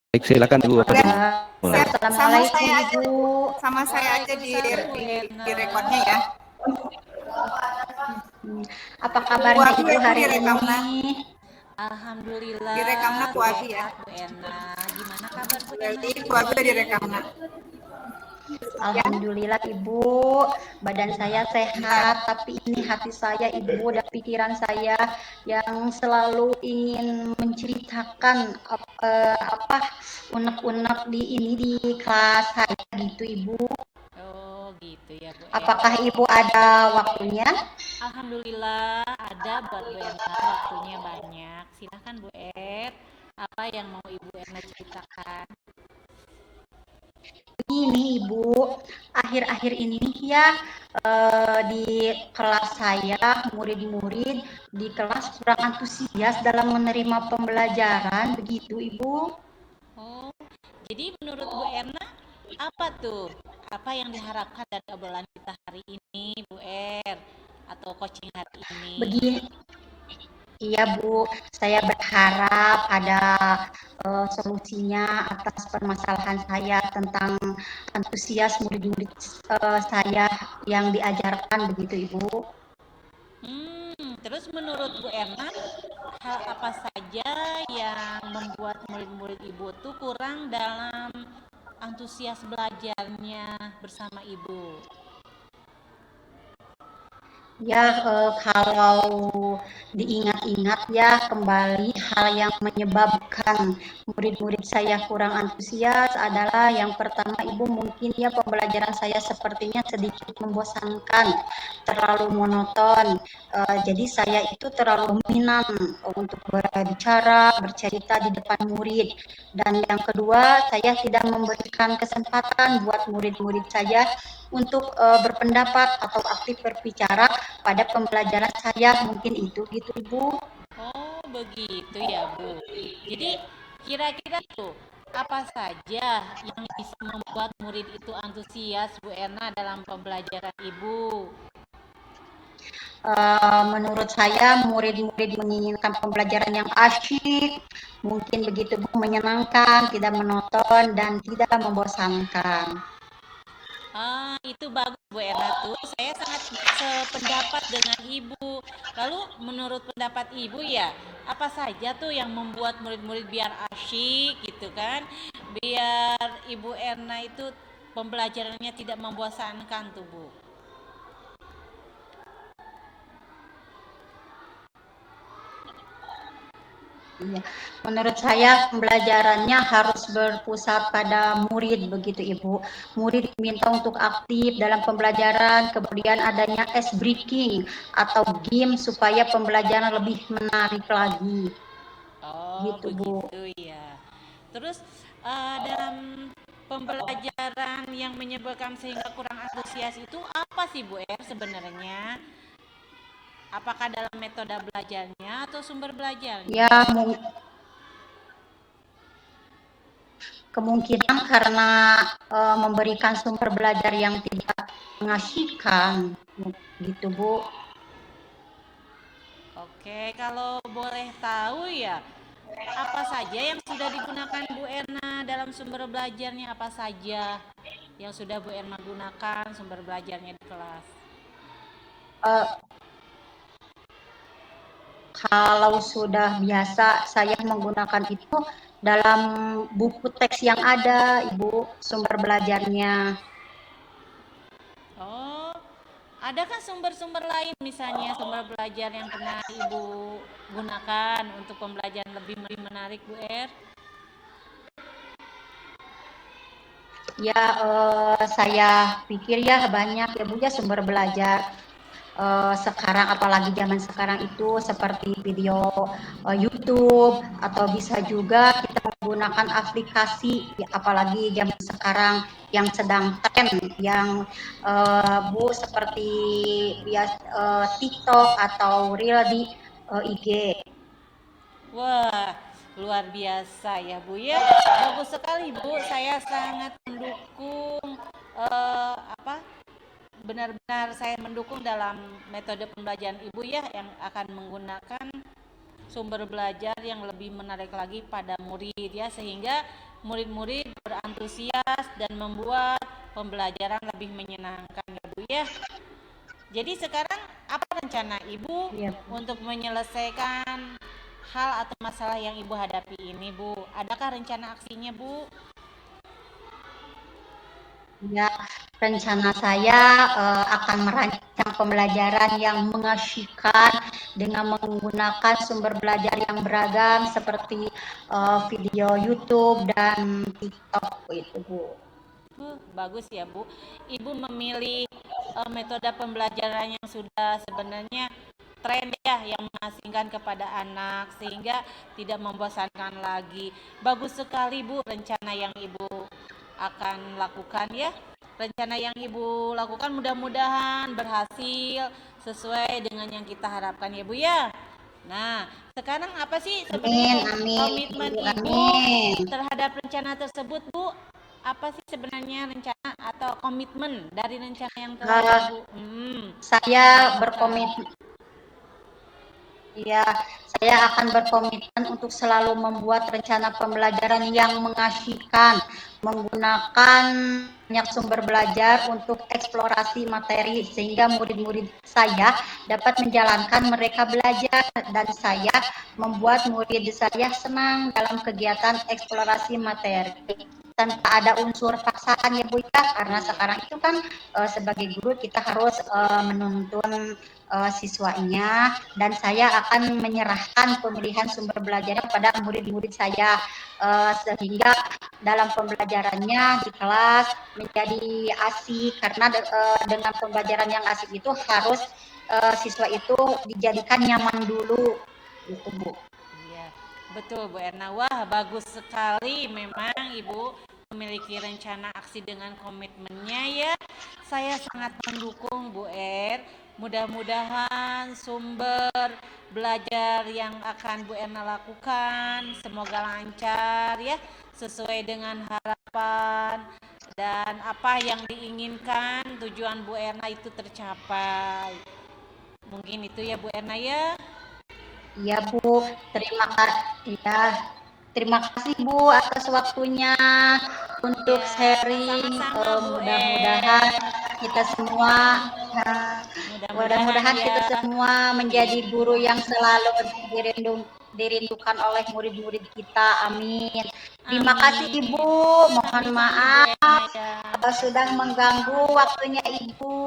Baik, silakan Ibu Bapak Dan mulai. Assalamualaikum Ibu. Sama saya aja di rekodnya ya. Apa kabarnya Ibu hari ini? Alhamdulillah Direkamna ku Abi ya. sehat Bu Ena. Gimana kabar Bu Ena? Berarti ku Abi udah direkamna. Alhamdulillah Ibu, badan saya sehat, tapi ini hati saya Ibu dan pikiran saya yang selalu ingin menceritakan apa unek-unek di kelas saya gitu Ibu. Oh gitu ya Bu Ena. Apakah Ibu ada waktunya? Alhamdulillah ada buat Bu Ena, waktunya banyak. Silahkan Bu Ed, apa yang mau Ibu Ena ceritakan? Ini Ibu, akhir-akhir ini ya di kelas saya, murid-murid di kelas kurang antusias dalam menerima pembelajaran, begitu Ibu. Oh, jadi menurut Bu Ena, apa tuh? Apa yang diharapkan dari obrolan kita hari ini, Bu Er? Atau coaching hari ini? Begini, iya Bu, saya berharap ada solusinya atas permasalahan saya tentang antusias murid-murid saya yang diajarkan, begitu Ibu. Terus menurut Bu Erna, hal apa saja yang membuat murid-murid Ibu tuh kurang dalam antusias belajarnya bersama Ibu? Ya, kalau diingat-ingat ya kembali hal yang menyebabkan murid-murid saya kurang antusias adalah yang pertama Ibu mungkin ya pembelajaran saya sepertinya sedikit membosankan, terlalu monoton. Jadi saya itu terlalu dominan untuk berbicara, bercerita di depan murid. Dan yang kedua, saya tidak memberikan kesempatan buat murid-murid saya untuk berpendapat atau aktif berbicara pada pembelajaran saya, mungkin itu gitu Ibu. Oh begitu ya Bu. Jadi kira-kira tuh apa saja yang bisa membuat murid itu antusias Bu Erna dalam pembelajaran Ibu? Menurut saya murid-murid menginginkan pembelajaran yang asyik, mungkin begitu Bu, menyenangkan, tidak monoton dan tidak membosankan. Itu bagus Bu Erna tuh. Saya sangat sependapat dengan Ibu. Lalu menurut pendapat Ibu ya, apa saja tuh yang membuat murid-murid biar asyik gitu kan? Biar Ibu Erna itu pembelajarannya tidak membosankan tuh Bu. Iya. Menurut saya pembelajarannya harus berpusat pada murid begitu Ibu. Murid diminta untuk aktif dalam pembelajaran, kemudian adanya ice breaking atau game supaya pembelajaran lebih menarik lagi. Oh Gitu Bu. begitu ya. Terus dalam pembelajaran yang menyebabkan sehingga kurang antusias itu apa sih Bu sebenarnya? Apakah dalam metode belajarnya atau sumber belajarnya? Ya, kemungkinan karena memberikan sumber belajar yang tidak mengasihkan, gitu Bu. Oke, kalau boleh tahu ya, apa saja yang sudah digunakan Bu Erna dalam sumber belajarnya? Apa saja yang sudah Bu Erna gunakan sumber belajarnya di kelas? Kalau sudah biasa saya menggunakan itu dalam buku teks yang ada, Ibu, sumber belajarnya. Oh, adakah sumber-sumber lain misalnya sumber belajar yang pernah Ibu gunakan untuk pembelajaran lebih menarik Bu Ya, saya pikir ya banyak ya Bu ya sumber belajar. Sekarang apalagi zaman sekarang itu seperti video YouTube atau bisa juga kita menggunakan aplikasi apalagi zaman sekarang yang sedang tren yang Bu seperti TikTok atau Reel di IG. Wah, luar biasa ya Bu ya. Bagus sekali Bu. Saya sangat mendukung apa? Benar-benar saya mendukung dalam metode pembelajaran Ibu ya yang akan menggunakan sumber belajar yang lebih menarik lagi pada murid ya sehingga murid-murid berantusias dan membuat pembelajaran lebih menyenangkan ya Bu ya. Jadi sekarang apa rencana Ibu Iya, untuk menyelesaikan hal atau masalah yang Ibu hadapi ini Bu? Adakah rencana aksinya Bu? ya, rencana saya akan merancang pembelajaran yang mengasyikan dengan menggunakan sumber belajar yang beragam seperti video YouTube dan TikTok itu, Bu. Bagus ya Bu. Ibu memilih metode pembelajaran yang sudah sebenarnya tren ya, yang mengasingkan kepada anak sehingga tidak membosankan lagi. Bagus sekali Bu rencana yang Ibu akan lakukan ya. Rencana yang Ibu lakukan mudah-mudahan berhasil sesuai dengan yang kita harapkan ya Bu ya. Nah, sekarang apa sih Amin, sebenarnya amin, komitmen Bu, Ibu amin. terhadap rencana tersebut Bu? Apa sih sebenarnya rencana atau komitmen dari rencana yang telah Eh, Ibu saya lakukan? berkomitmen, ya, saya akan berkomitmen untuk selalu membuat rencana pembelajaran yang mengasyikan, menggunakan banyak sumber belajar untuk eksplorasi materi sehingga murid-murid saya dapat menjalankan mereka belajar dan saya membuat murid saya senang dalam kegiatan eksplorasi materi tanpa ada unsur paksaan ya Bu ya, karena sekarang itu kan sebagai guru kita harus menuntun siswanya, dan saya akan menyerahkan pemilihan sumber belajarnya pada murid-murid saya sehingga dalam pembelajarannya di kelas menjadi asik, karena dengan pembelajaran yang asik itu harus siswa itu dijadikan nyaman dulu gitu Bu. Iya, betul Bu Erna. Wah, bagus sekali memang Ibu memiliki rencana aksi dengan komitmennya ya. Saya sangat mendukung Bu Er. Mudah-mudahan sumber belajar yang akan Bu Erna lakukan semoga lancar ya, sesuai dengan harapan dan apa yang diinginkan tujuan Bu Erna itu tercapai. Mungkin itu ya Bu Erna ya. Iya Bu, terima kasih Bu atas waktunya untuk Ya, sharing. sama-sama Bu Mudah-mudahan kita semua, nah, Mudah-mudahan mudah-mudahan kita ya. semua menjadi guru yang selalu dirindukan oleh murid-murid kita. Amin. Terima kasih Amin. Ibu. Mohon Sama-sama Bu maaf Erna ya. sudah mengganggu waktunya Ibu.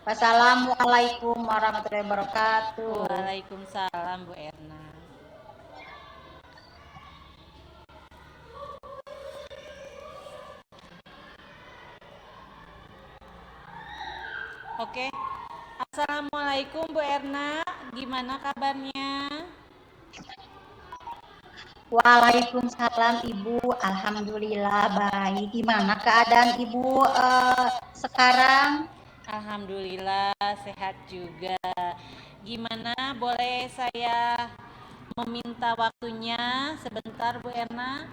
Wassalamualaikum warahmatullahi wabarakatuh. Waalaikumsalam Bu Erna. Oke. Assalamualaikum Bu Erna. Gimana kabarnya? Waalaikumsalam Ibu, Alhamdulillah baik. Gimana keadaan Ibu sekarang? Alhamdulillah sehat juga. Gimana boleh saya meminta waktunya sebentar Bu Erna?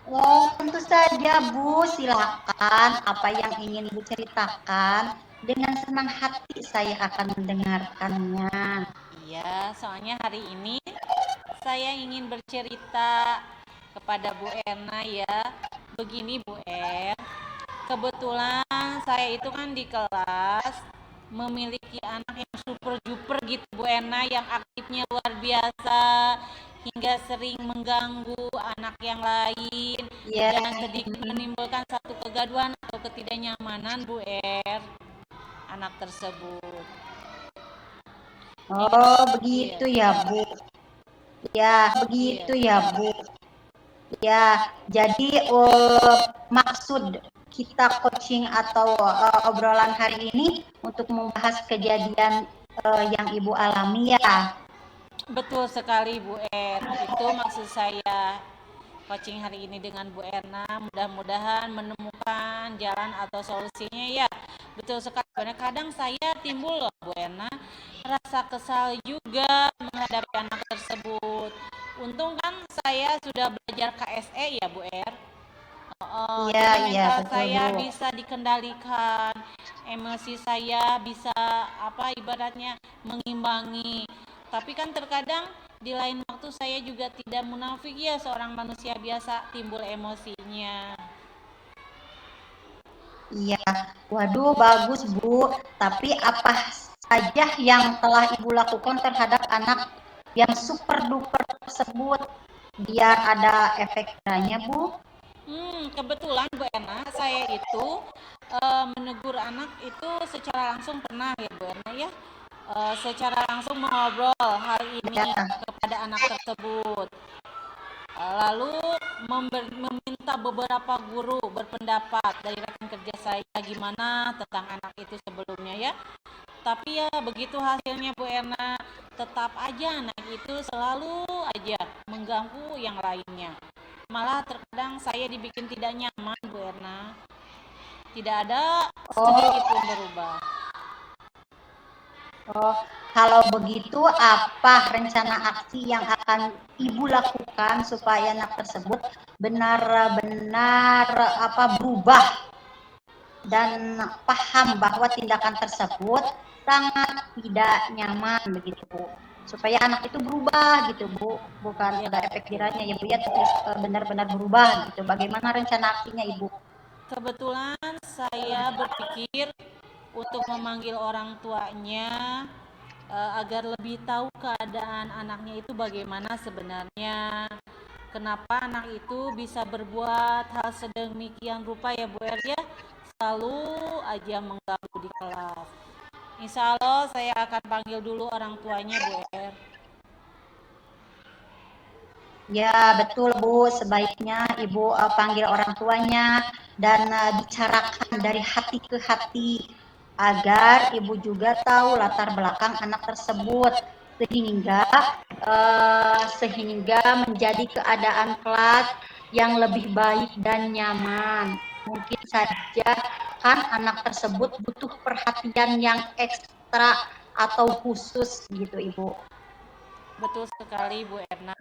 Oh, tentu saja Bu, silakan apa yang ingin Ibu ceritakan. Dengan senang hati saya akan mendengarkannya. Iya, soalnya hari ini saya ingin bercerita kepada Bu Erna ya. Begini Bu Er, kebetulan saya itu kan di kelas memiliki anak yang super duper gitu Bu Erna, yang aktifnya luar biasa hingga sering mengganggu anak yang lain Ya, dan sedikit menimbulkan satu kegaduhan atau ketidaknyamanan Bu Er anak tersebut. oh Iya, begitu ya Bu. Ya, begitu ya Bu. Ya, jadi maksud kita coaching atau obrolan hari ini untuk membahas kejadian yang Ibu alami ya. betul sekali Bu Er. Itu maksud saya coaching hari ini dengan Bu Erna. Mudah-mudahan menemukan jalan atau solusinya ya. Betul sekali. Karena kadang saya timbul loh Bu Erna rasa kesal juga menghadapi anak tersebut. Untung kan saya sudah belajar KSE ya Bu Er. Iya, Jadi iya mental betul saya Bu. bisa dikendalikan, emosi saya bisa apa ibaratnya mengimbangi. Tapi kan terkadang di lain waktu saya juga tidak munafik ya, seorang manusia biasa timbul emosinya. Iya, waduh bagus Bu. Tapi apa saja yang telah Ibu lakukan terhadap anak yang super duper tersebut biar ada efek jerahnya Bu? Kebetulan Bu Erna, saya itu menegur anak itu secara langsung pernah ya Bu Erna ya. Secara langsung mengobrol hal ini Ya, kepada anak tersebut. Lalu meminta beberapa guru berpendapat dari rekan kerja saya gimana tentang anak itu sebelumnya ya. Tapi ya begitu hasilnya Bu Erna, tetap aja anak itu selalu aja mengganggu yang lainnya. Malah terkadang saya dibikin tidak nyaman Bu Erna. Tidak ada sedikit oh, pun berubah. oh, kalau begitu apa rencana aksi yang akan Ibu lakukan supaya anak tersebut benar-benar berubah dan paham bahwa tindakan tersebut sangat tidak nyaman begitu Bu, supaya anak itu berubah gitu Bu, bukan Ya, ada efek jerahnya ya Bu ya, tapi benar-benar berubah gitu. Bagaimana rencana aksinya Ibu? kebetulan saya berpikir untuk memanggil orang tuanya agar lebih tahu keadaan anaknya itu bagaimana sebenarnya. Kenapa anak itu bisa berbuat hal sedemikian rupa ya Bu Er ya, selalu aja mengganggu di kelas. Insya Allah saya akan panggil dulu orang tuanya Bu Er. Ya betul Bu, sebaiknya Ibu panggil orang tuanya dan bicarakan dari hati ke hati agar Ibu juga tahu latar belakang anak tersebut sehingga menjadi keadaan kelas yang lebih baik dan nyaman. Mungkin saja kan anak tersebut butuh perhatian yang ekstra atau khusus gitu Ibu. Betul sekali Bu Erna.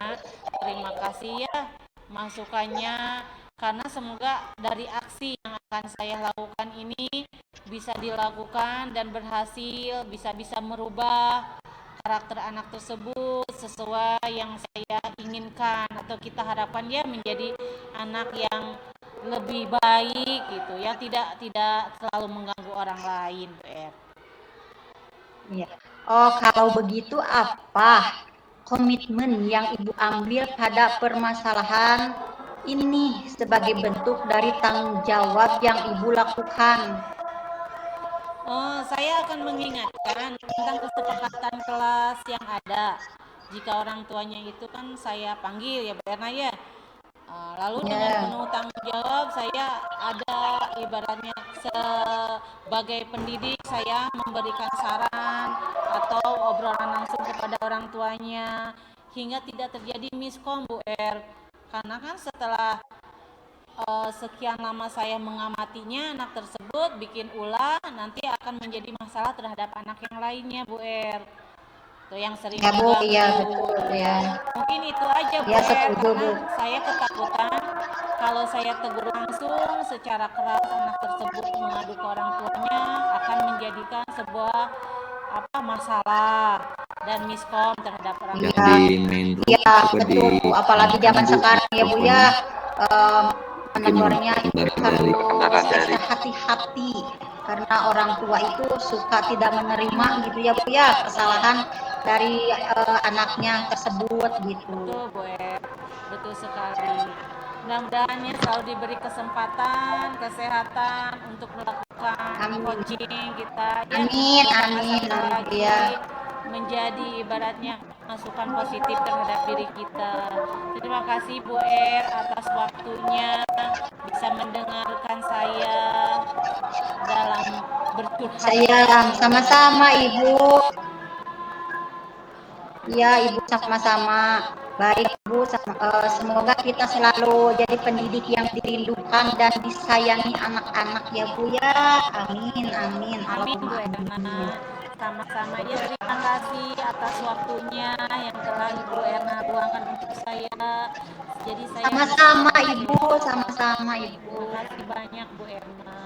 Terima kasih ya masukannya, karena semoga dari aksi yang akan saya lakukan ini bisa dilakukan dan berhasil, bisa merubah karakter anak tersebut sesuai yang saya inginkan atau kita harapkan ya, menjadi anak yang lebih baik gitu ya, tidak tidak selalu mengganggu orang lain Bu Er. Ya. Oh, kalau begitu apa komitmen yang Ibu ambil pada permasalahan ini sebagai bentuk dari tanggung jawab yang Ibu lakukan? Saya akan mengingatkan tentang kesepakatan kelas yang ada. Jika orang tuanya itu kan saya panggil ya Bu Erna ya. Lalu dengan Ya, penuh tanggung jawab saya ada ibaratnya sebagai pendidik, saya memberikan saran atau obrolan langsung kepada orang tuanya hingga tidak terjadi miskom Bu Er. Karena kan setelah sekian lama saya mengamatinya, anak tersebut bikin ulah nanti akan menjadi masalah terhadap anak yang lainnya Bu Er. Itu yang sering ya Bu, iya mengganggu. betul ya. Mungkin itu aja Bu Ya Er, setuju karena Bu. saya ketakutan kalau saya tegur langsung secara keras anak tersebut mengadu ke orang tuanya akan menjadikan sebuah masalah dan miskom terhadap orang Iya, tua. Di main room iya apa di betul Bu. Apalagi zaman Bu, sekarang ya Bu ya, teleponnya mungkin menembornya itu barang harus dari ekstra hati-hati karena orang tua itu suka tidak menerima gitu ya Bu ya kesalahan dari anaknya tersebut gitu. Betul Bu Er, betul sekali. Mudah-mudahan ya selalu diberi kesempatan, kesehatan untuk melakukan Amin. coaching kita ya, Amin, jangan amin, sampai amin. lagi Ya. menjadi ibaratnya masukan positif terhadap diri kita. Terima kasih Bu Er atas waktunya bisa mendengarkan saya dalam bercurhat. Saya sama-sama Ibu. Iya, Ibu sama-sama. Baik, Bu. Semoga kita selalu jadi pendidik yang dirindukan dan disayangi anak-anak ya, Bu ya. Amin, amin. Amin Bu Allahumma amin. Erna. Sama-sama ya, terima kasih atas waktunya yang telah Ibu Erna luangkan untuk saya. Jadi saya Sama-sama Ibu, sama-sama Ibu. terima kasih banyak Bu Erna.